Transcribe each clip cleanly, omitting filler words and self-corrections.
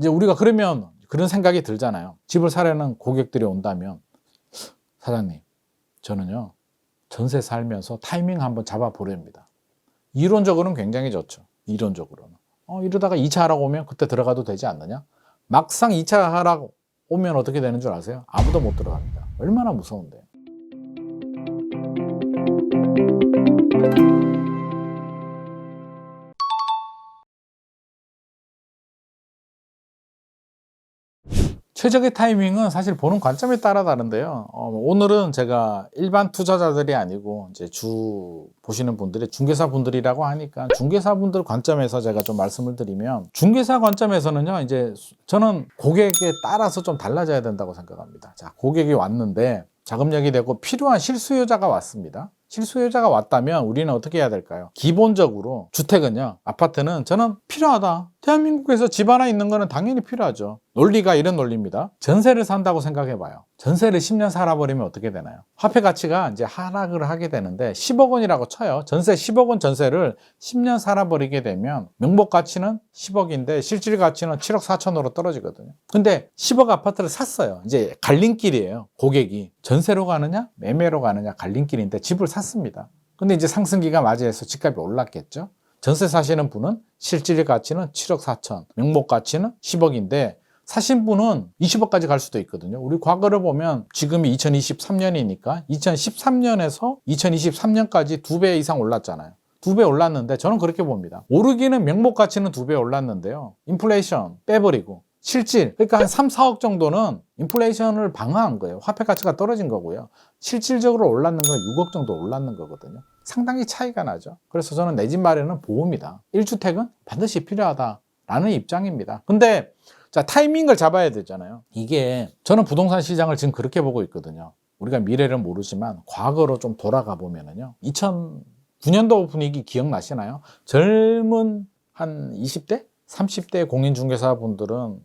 이제 우리가 그러면 그런 생각이 들잖아요. 집을 사려는 고객들이 온다면, 사장님, 저는요, 전세 살면서 타이밍 한번 잡아보렵니다. 이론적으로는 굉장히 좋죠. 이론적으로는. 이러다가 2차 하라고 오면 그때 들어가도 되지 않느냐? 막상 2차 하라고 오면 어떻게 되는 줄 아세요? 아무도 못 들어갑니다. 얼마나 무서운데요. 최적의 타이밍은 사실 보는 관점에 따라 다른데요. 오늘은 제가 일반 투자자들이 아니고 이제 주 보시는 분들이 중개사 분들이라고 하니까 중개사 분들 관점에서 제가 좀 말씀을 드리면, 중개사 관점에서는요, 이제 저는 고객에 따라서 좀 달라져야 된다고 생각합니다. 자, 고객이 왔는데 자금력이 되고 필요한 실수요자가 왔습니다. 실수요자가 왔다면 우리는 어떻게 해야 될까요? 기본적으로 주택은요, 아파트는 저는 필요하다. 대한민국에서 집 하나 있는 거는 당연히 필요하죠. 논리가 이런 논리입니다. 전세를 산다고 생각해 봐요. 전세를 10년 살아버리면 어떻게 되나요? 화폐 가치가 이제 하락을 하게 되는데 10억 원이라고 쳐요. 전세 10억 원 전세를 10년 살아버리게 되면 명목 가치는 10억인데 실질 가치는 7억 4천으로 떨어지거든요. 근데 10억 아파트를 샀어요. 이제 갈림길이에요. 고객이 전세로 가느냐 매매로 가느냐 갈림길인데 집을 샀습니다. 근데 이제 상승기가 맞이해서 집값이 올랐겠죠. 전세 사시는 분은 실질 가치는 7억 4천, 명목 가치는 10억인데 사신 분은 20억까지 갈 수도 있거든요. 우리 과거를 보면 지금이 2023년이니까 2013년에서 2023년까지 2배 이상 올랐잖아요. 2배 올랐는데 저는 그렇게 봅니다. 오르기는 명목 가치는 2배 올랐는데요. 인플레이션 빼버리고 실질, 그러니까 한 3, 4억 정도는 인플레이션을 방어한 거예요. 화폐 가치가 떨어진 거고요. 실질적으로 올랐는 건 6억 정도 올랐는 거거든요. 상당히 차이가 나죠. 그래서 저는 내 집 마련은 보험이다. 1주택은 반드시 필요하다라는 입장입니다. 근데 자, 타이밍을 잡아야 되잖아요. 이게 저는 부동산 시장을 지금 그렇게 보고 있거든요. 우리가 미래를 모르지만 과거로 좀 돌아가 보면은요. 2009년도 분위기 기억나시나요? 젊은 한 20대? 30대 공인중개사분들은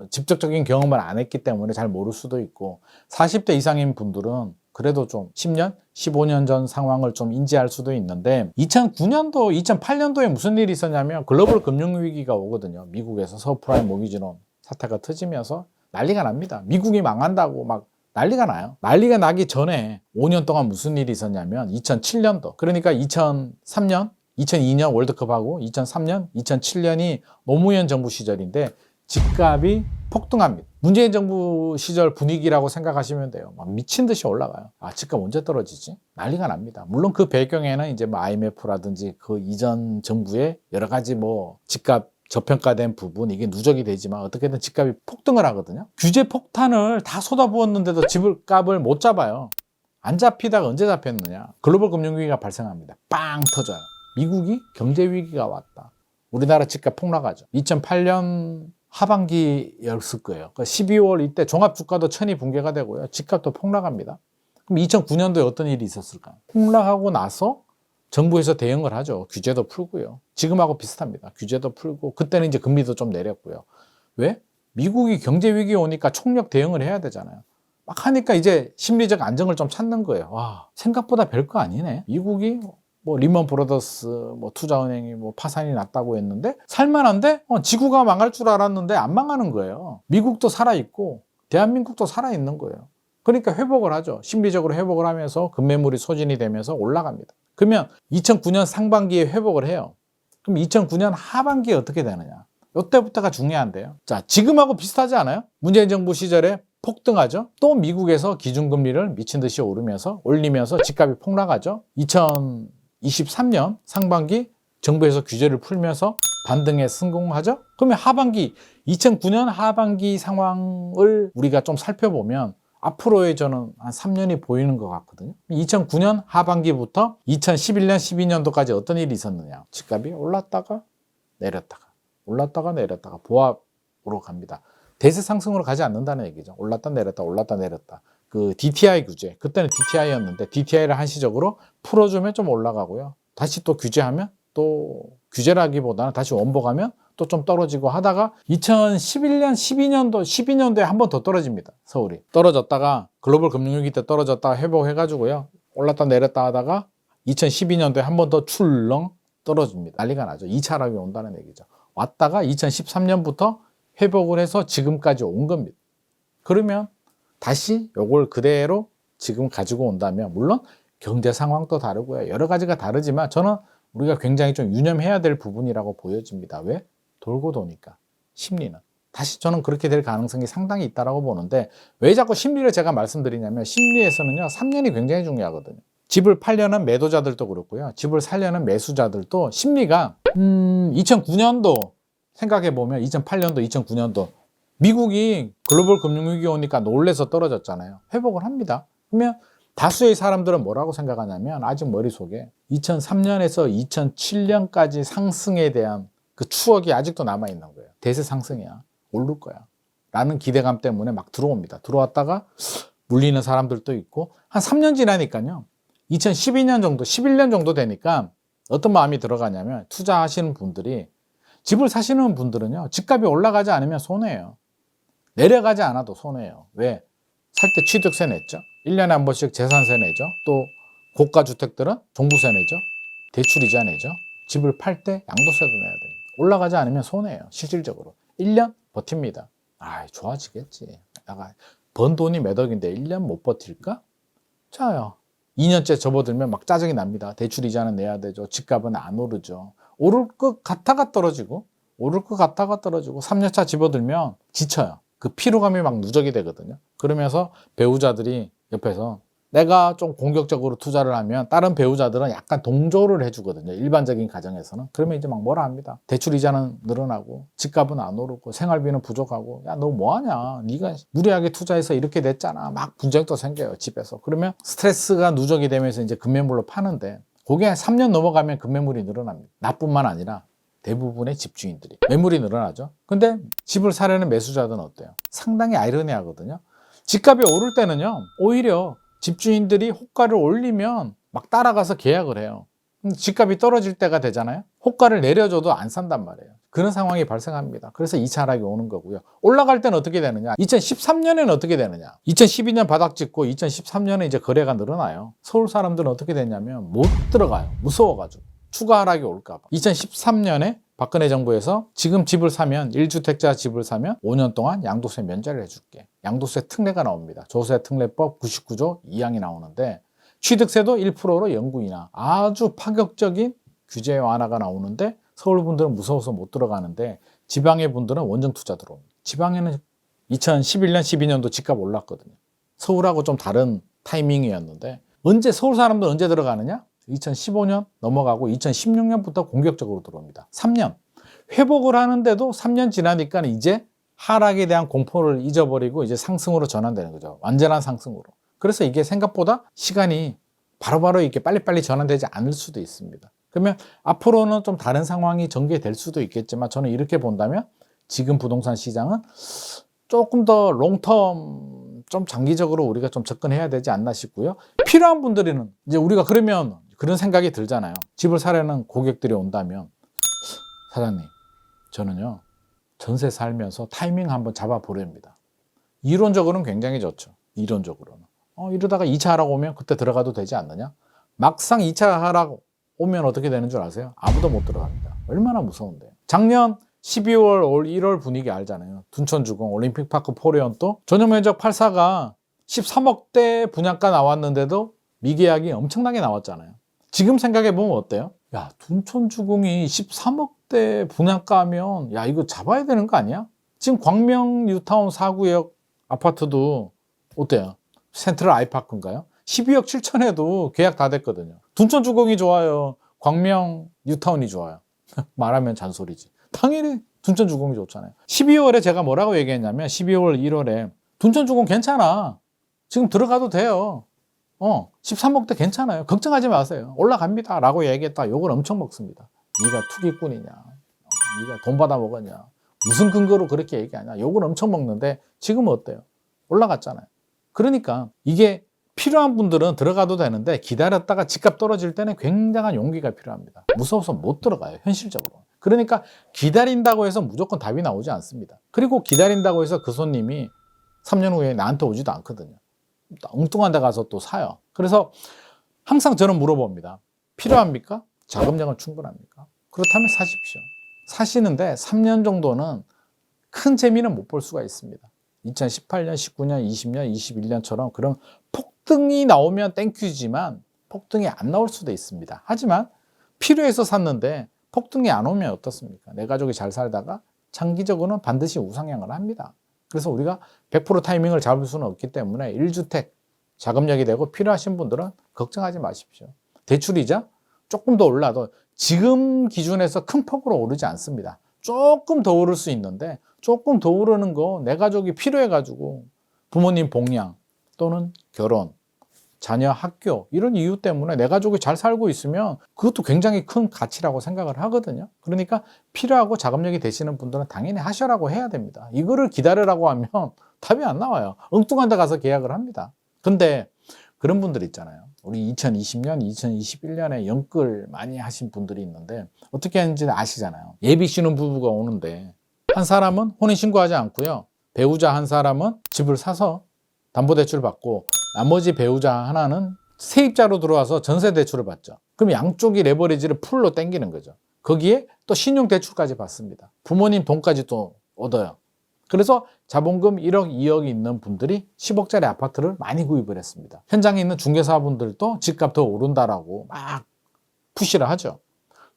직접적인 경험을 안 했기 때문에 잘 모를 수도 있고, 40대 이상인 분들은 그래도 좀 10년, 15년 전 상황을 좀 인지할 수도 있는데, 2009년도, 2008년도에 무슨 일이 있었냐면 글로벌 금융위기가 오거든요. 미국에서 서프라임 모기지론 사태가 터지면서 난리가 납니다. 미국이 망한다고 막 난리가 나요. 난리가 나기 전에 5년 동안 무슨 일이 있었냐면 2007년도, 그러니까 2003년, 2002년 월드컵하고 2003년, 2007년이 노무현 정부 시절인데 집값이 폭등합니다. 문재인 정부 시절 분위기라고 생각하시면 돼요. 막 미친 듯이 올라가요. 집값 언제 떨어지지? 난리가 납니다. 물론 그 배경에는 이제 뭐 IMF라든지 그 이전 정부의 여러 가지 뭐 집값 저평가된 부분, 이게 누적이 되지만 어떻게든 집값이 폭등을 하거든요. 규제 폭탄을 다 쏟아부었는데도 집값을 못 잡아요. 안 잡히다가 언제 잡혔느냐? 글로벌 금융위기가 발생합니다. 빵 터져요. 미국이 경제위기가 왔다. 우리나라 집값 폭락하죠. 2008년 하반기였을 거예요. 그러니까 12월 이때 종합주가도 천이 붕괴가 되고요. 집값도 폭락합니다. 그럼 2009년도에 어떤 일이 있었을까요? 폭락하고 나서 정부에서 대응을 하죠. 규제도 풀고요. 지금하고 비슷합니다. 규제도 풀고 그때는 이제 금리도 좀 내렸고요. 왜? 미국이 경제위기 오니까 총력 대응을 해야 되잖아요. 막 하니까 이제 심리적 안정을 좀 찾는 거예요. 와, 생각보다 별거 아니네. 미국이 뭐 리먼 브로더스 뭐 투자은행이 뭐 파산이 났다고 했는데 살만한데 지구가 망할 줄 알았는데 안 망하는 거예요. 미국도 살아있고 대한민국도 살아있는 거예요. 그러니까 회복을 하죠. 심리적으로 회복을 하면서 급매물이 소진이 되면서 올라갑니다. 그러면 2009년 상반기에 회복을 해요. 그럼 2009년 하반기에 어떻게 되느냐? 이때부터가 중요한데요. 자, 지금하고 비슷하지 않아요? 문재인 정부 시절에 폭등하죠. 또 미국에서 기준금리를 미친 듯이 올리면서 집값이 폭락하죠. 2023년 상반기 정부에서 규제를 풀면서 반등에 성공하죠. 그러면 2009년 하반기 상황을 우리가 좀 살펴보면 앞으로의 저는 한 3년이 보이는 것 같거든요. 2009년 하반기부터 2011년, 12년도까지 어떤 일이 있었느냐. 집값이 올랐다가 내렸다가 보합으로 갑니다. 대세 상승으로 가지 않는다는 얘기죠. 올랐다 내렸다. 그 DTI 규제, 그때는 DTI였는데 DTI를 한시적으로 풀어주면 좀 올라가고요. 다시 또 규제하면 또 규제라기보다는 다시 원복하면 또 좀 떨어지고 하다가 2011년, 12년도에 한 번 더 떨어집니다. 서울이. 떨어졌다가 글로벌 금융위기 때 떨어졌다가 회복해가지고요. 올랐다 내렸다 하다가 2012년도에 한 번 더 출렁 떨어집니다. 난리가 나죠. 2차 하락이 온다는 얘기죠. 왔다가 2013년부터 회복을 해서 지금까지 온 겁니다. 그러면 다시 요걸 그대로 지금 가지고 온다면, 물론 경제 상황도 다르고요. 여러 가지가 다르지만 저는 우리가 굉장히 좀 유념해야 될 부분이라고 보여집니다. 왜? 돌고 도니까. 심리는. 다시 저는 그렇게 될 가능성이 상당히 있다고 보는데, 왜 자꾸 심리를 제가 말씀드리냐면, 심리에서는요 3년이 굉장히 중요하거든요. 집을 팔려는 매도자들도 그렇고요, 집을 살려는 매수자들도 심리가 2009년도 생각해보면, 2008년도 2009년도 미국이 글로벌 금융위기 오니까 놀래서 떨어졌잖아요. 회복을 합니다. 그러면 다수의 사람들은 뭐라고 생각하냐면, 아직 머릿속에 2003년에서 2007년까지 상승에 대한 그 추억이 아직도 남아있는 거예요. 대세 상승이야, 오를 거야 라는 기대감 때문에 막 들어옵니다. 들어왔다가 물리는 사람들도 있고, 한 3년 지나니까요 2012년 정도 11년 정도 되니까 어떤 마음이 들어가냐면, 투자하시는 분들이, 집을 사시는 분들은요 집값이 올라가지 않으면 손해예요. 내려가지 않아도 손해예요. 왜? 살 때 취득세 냈죠. 1년에 한 번씩 재산세 내죠. 또 고가 주택들은 종부세 내죠. 대출이자 내죠. 집을 팔 때 양도세도 내야 됩니다. 올라가지 않으면 손해예요. 실질적으로 1년 버팁니다. 아, 좋아지겠지. 내가 번 돈이 몇 억인데 1년 못 버틸까? 자요, 2년째 접어들면 막 짜증이 납니다. 대출이자는 내야 되죠. 집값은 안 오르죠. 오를 것 같다가 떨어지고, 오를 것 같다가 떨어지고, 3년차 집어들면 지쳐요. 그 피로감이 막 누적이 되거든요. 그러면서 배우자들이 옆에서, 내가 좀 공격적으로 투자를 하면 다른 배우자들은 약간 동조를 해주거든요. 일반적인 가정에서는. 그러면 이제 막 뭐라 합니다. 대출 이자는 늘어나고 집값은 안 오르고 생활비는 부족하고, 야 너 뭐하냐, 네가 무리하게 투자해서 이렇게 됐잖아. 막 분쟁도 생겨요, 집에서. 그러면 스트레스가 누적이 되면서 이제 급매물로 파는데, 그게 3년 넘어가면 급매물이 늘어납니다. 나뿐만 아니라 대부분의 집주인들이 매물이 늘어나죠. 근데 집을 사려는 매수자들은 어때요? 상당히 아이러니하거든요. 집값이 오를 때는요 오히려 집주인들이 호가를 올리면 막 따라가서 계약을 해요. 집값이 떨어질 때가 되잖아요. 호가를 내려줘도 안 산단 말이에요. 그런 상황이 발생합니다. 그래서 2차 하락이 오는 거고요. 올라갈 때는 어떻게 되느냐, 2013년에는 어떻게 되느냐, 2012년 바닥 찍고 2013년에 이제 거래가 늘어나요. 서울 사람들은 어떻게 됐냐면 못 들어가요. 무서워가지고 추가 하락이 올까 봐. 2013년에 박근혜 정부에서 지금 집을 사면, 1주택자 집을 사면 5년 동안 양도세 면제를 해줄게. 양도세 특례가 나옵니다. 조세특례법 99조 2항이 나오는데, 취득세도 1%로 영구 인하. 아주 파격적인 규제 완화가 나오는데, 서울 분들은 무서워서 못 들어가는데, 지방의 분들은 원정 투자 들어옵니다. 지방에는 2011년, 12년도 집값 올랐거든요. 서울하고 좀 다른 타이밍이었는데, 언제 서울 사람들 언제 들어가느냐? 2015년 넘어가고 2016년부터 공격적으로 들어옵니다. 3년. 회복을 하는데도 3년 지나니까 이제 하락에 대한 공포를 잊어버리고 이제 상승으로 전환되는 거죠. 완전한 상승으로. 그래서 이게 생각보다 시간이 바로바로 이렇게 빨리빨리 전환되지 않을 수도 있습니다. 그러면 앞으로는 좀 다른 상황이 전개될 수도 있겠지만, 저는 이렇게 본다면 지금 부동산 시장은 조금 더 롱텀, 좀 장기적으로 우리가 좀 접근해야 되지 않나 싶고요. 필요한 분들은 이제 우리가 그러면 그런 생각이 들잖아요. 집을 사려는 고객들이 온다면, 사장님 저는요 전세 살면서 타이밍 한번 잡아보렵니다. 이론적으로는 굉장히 좋죠. 이론적으로는 이러다가 2차 하락 오면 그때 들어가도 되지 않느냐. 막상 2차 하락 오면 어떻게 되는 줄 아세요? 아무도 못 들어갑니다. 얼마나 무서운데요. 작년 12월, 올 1월 분위기 알잖아요. 둔천주공, 올림픽파크 포레온도 전용면적 84가 13억대 분양가 나왔는데도 미계약이 엄청나게 나왔잖아요. 지금 생각해보면 어때요? 야, 둔천주공이 13억대 분양가면 야 이거 잡아야 되는 거 아니야? 지금 광명 뉴타운 4구역 아파트도 어때요? 센트럴 아이파크인가요? 12억 7천에도 계약 다 됐거든요. 둔천주공이 좋아요? 광명 뉴타운이 좋아요? 말하면 잔소리지. 당연히 둔천주공이 좋잖아요. 12월에 제가 뭐라고 얘기했냐면, 12월 1월에 둔천주공 괜찮아, 지금 들어가도 돼요, 13억대 괜찮아요, 걱정하지 마세요, 올라갑니다 라고 얘기했다. 욕을 엄청 먹습니다. 네가 투기꾼이냐, 네가 돈 받아 먹었냐, 무슨 근거로 그렇게 얘기하냐, 욕을 엄청 먹는데 지금은 어때요? 올라갔잖아요. 그러니까 이게 필요한 분들은 들어가도 되는데, 기다렸다가 집값 떨어질 때는 굉장한 용기가 필요합니다. 무서워서 못 들어가요, 현실적으로. 그러니까 기다린다고 해서 무조건 답이 나오지 않습니다. 그리고 기다린다고 해서 그 손님이 3년 후에 나한테 오지도 않거든요. 엉뚱한 데 가서 또 사요. 그래서 항상 저는 물어봅니다. 필요합니까? 자금력은 충분합니까? 그렇다면 사십시오. 사시는데 3년 정도는 큰 재미는 못 볼 수가 있습니다. 2018년, 19년, 20년, 21년처럼 그런 폭등이 나오면 땡큐지만 폭등이 안 나올 수도 있습니다. 하지만 필요해서 샀는데 폭등이 안 오면 어떻습니까? 내 가족이 잘 살다가 장기적으로는 반드시 우상향을 합니다. 그래서 우리가 100% 타이밍을 잡을 수는 없기 때문에 1주택 자금력이 되고 필요하신 분들은 걱정하지 마십시오. 대출이자 조금 더 올라도 지금 기준에서 큰 폭으로 오르지 않습니다. 조금 더 오를 수 있는데 조금 더 오르는 거 내 가족이 필요해가지고 부모님 복양 또는 결혼, 자녀 학교 이런 이유 때문에 내 가족이 잘 살고 있으면 그것도 굉장히 큰 가치라고 생각을 하거든요. 그러니까 필요하고 자금력이 되시는 분들은 당연히 하셔라고 해야 됩니다. 이거를 기다리라고 하면 답이 안 나와요. 엉뚱한 데 가서 계약을 합니다. 근데 그런 분들 있잖아요. 우리 2020년, 2021년에 연끌 많이 하신 분들이 있는데 어떻게 하는지 아시잖아요. 예비 신혼부부가 오는데 한 사람은 혼인신고하지 않고요. 배우자 한 사람은 집을 사서 담보대출을 받고 나머지 배우자 하나는 세입자로 들어와서 전세대출을 받죠. 그럼 양쪽이 레버리지를 풀로 땡기는 거죠. 거기에 또 신용대출까지 받습니다. 부모님 돈까지 또 얻어요. 그래서 자본금 1억, 2억이 있는 분들이 10억짜리 아파트를 많이 구입을 했습니다. 현장에 있는 중개사분들도 집값 더 오른다라고 막 푸시를 하죠.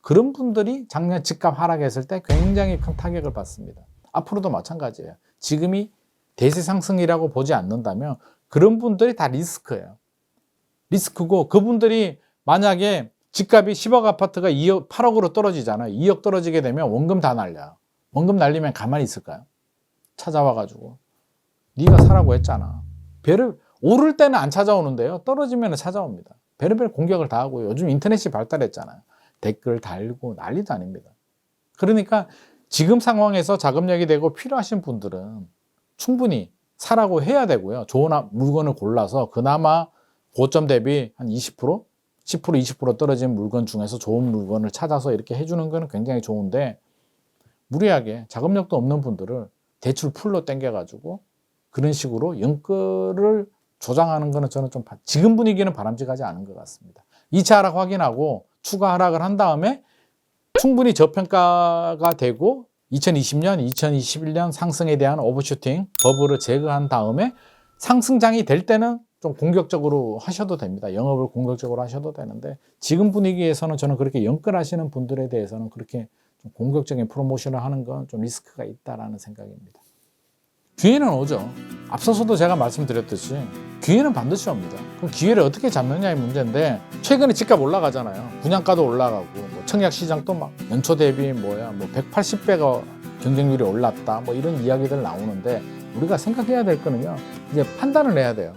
그런 분들이 작년 집값 하락했을 때 굉장히 큰 타격을 받습니다. 앞으로도 마찬가지예요. 지금이 대세 상승이라고 보지 않는다면 그런 분들이 다 리스크예요. 리스크고 그분들이 만약에 집값이 10억 아파트가 2억, 8억으로 떨어지잖아요. 2억 떨어지게 되면 원금 다 날려요. 원금 날리면 가만히 있을까요? 찾아와가지고 네가 사라고 했잖아. 배를 오를 때는 안 찾아오는데요. 떨어지면 찾아옵니다. 별의별 공격을 다 하고요. 요즘 인터넷이 발달했잖아요. 댓글 달고 난리도 아닙니다. 그러니까 지금 상황에서 자금력이 되고 필요하신 분들은 충분히 사라고 해야 되고요. 좋은 물건을 골라서 그나마 고점 대비 한 20%, 10%, 20% 떨어진 물건 중에서 좋은 물건을 찾아서 이렇게 해주는 거는 굉장히 좋은데 무리하게 자금력도 없는 분들을 대출 풀로 땡겨가지고 그런 식으로 연끌을 조장하는 거는 저는 좀 지금 분위기는 바람직하지 않은 것 같습니다. 2차 하락 확인하고 추가 하락을 한 다음에 충분히 저평가가 되고 2020년, 2021년 상승에 대한 오버슈팅 버블을 제거한 다음에 상승장이 될 때는 좀 공격적으로 하셔도 됩니다. 영업을 공격적으로 하셔도 되는데 지금 분위기에서는 저는 그렇게 연끌하시는 분들에 대해서는 그렇게 좀 공격적인 프로모션을 하는 건 좀 리스크가 있다라는 생각입니다. 기회는 오죠. 앞서서도 제가 말씀드렸듯이 기회는 반드시 옵니다. 그럼 기회를 어떻게 잡느냐의 문제인데 최근에 집값 올라가잖아요. 분양가도 올라가고 뭐 청약시장도 막 연초 대비 180배가 경쟁률이 올랐다 뭐 이런 이야기들 나오는데 우리가 생각해야 될 거는요. 이제 판단을 해야 돼요.